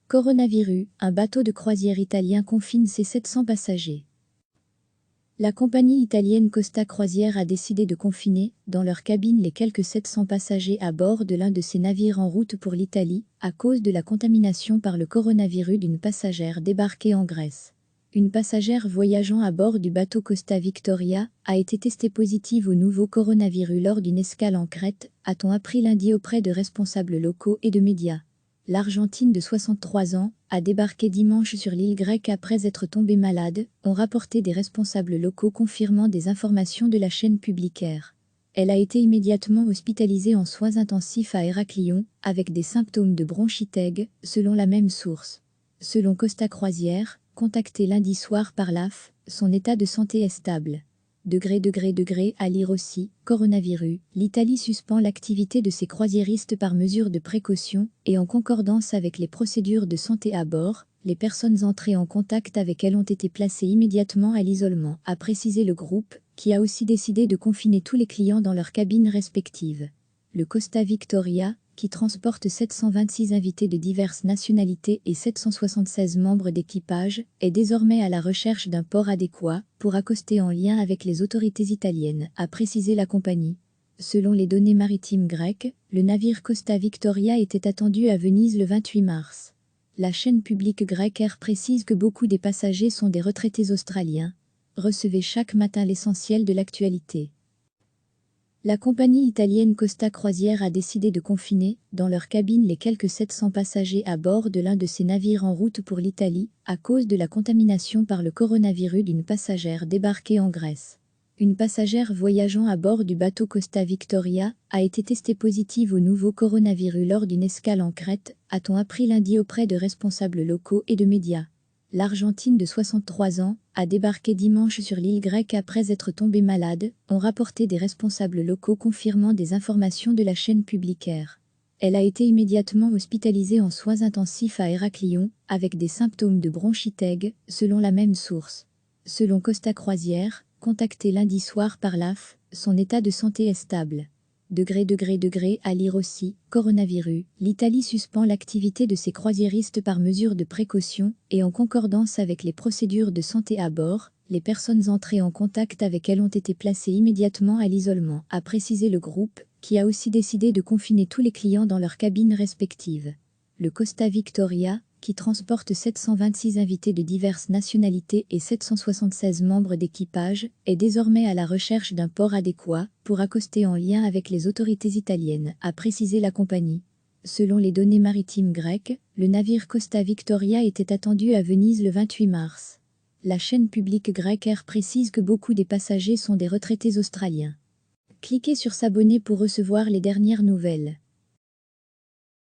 Coronavirus, un bateau de croisière italien confine ses 700 passagers. La compagnie italienne Costa Croisière a décidé de confiner, dans leur cabine, les quelques 700 passagers à bord de l'un de ses navires en route pour l'Italie, à cause de la contamination par le coronavirus d'une passagère débarquée en Grèce. Une passagère voyageant à bord du bateau Costa Victoria a été testée positive au nouveau coronavirus lors d'une escale en Crète, a-t-on appris lundi auprès de responsables locaux et de médias. L'Argentine de 63 ans a débarqué dimanche sur l'île grecque après être tombée malade, ont rapporté des responsables locaux confirmant des informations de la chaîne publique R. Elle a été immédiatement hospitalisée en soins intensifs à Héraclion, avec des symptômes de bronchite aiguë, selon la même source. Selon Costa Croisière, contacté lundi soir par l'AF, son état de santé est stable. À lire aussi, coronavirus, l'Italie suspend l'activité de ses croisiéristes par mesure de précaution et en concordance avec les procédures de santé à bord, les personnes entrées en contact avec elles ont été placées immédiatement à l'isolement, a précisé le groupe, qui a aussi décidé de confiner tous les clients dans leurs cabines respectives. Le Costa Victoria, qui transporte 726 invités de diverses nationalités et 776 membres d'équipage, est désormais à la recherche d'un port adéquat pour accoster en lien avec les autorités italiennes, a précisé la compagnie. Selon les données maritimes grecques, le navire Costa Victoria était attendu à Venise le 28 mars. La chaîne publique grecque R précise que beaucoup des passagers sont des retraités australiens. Recevez chaque matin l'essentiel de l'actualité. La compagnie italienne Costa Croisière a décidé de confiner, dans leur cabine, les quelques 700 passagers à bord de l'un de ses navires en route pour l'Italie, à cause de la contamination par le coronavirus d'une passagère débarquée en Grèce. Une passagère voyageant à bord du bateau Costa Victoria a été testée positive au nouveau coronavirus lors d'une escale en Crète, a-t-on appris lundi auprès de responsables locaux et de médias. L'Argentine de 63 ans a débarqué dimanche sur l'île grecque après être tombée malade, ont rapporté des responsables locaux confirmant des informations de la chaîne publique R. Elle a été immédiatement hospitalisée en soins intensifs à Héraclion, avec des symptômes de bronchite aiguë, selon la même source. Selon Costa Croisière, contacté lundi soir par l'AF, son état de santé est stable. À lire aussi, coronavirus, l'Italie suspend l'activité de ses croisiéristes par mesure de précaution et en concordance avec les procédures de santé à bord, les personnes entrées en contact avec elles ont été placées immédiatement à l'isolement, a précisé le groupe, qui a aussi décidé de confiner tous les clients dans leurs cabines respectives. Le Costa Victoria, qui transporte 726 invités de diverses nationalités et 776 membres d'équipage, est désormais à la recherche d'un port adéquat pour accoster en lien avec les autorités italiennes, a précisé la compagnie. Selon les données maritimes grecques, le navire Costa Victoria était attendu à Venise le 28 mars. La chaîne publique grecque R précise que beaucoup des passagers sont des retraités australiens. Cliquez sur s'abonner pour recevoir les dernières nouvelles.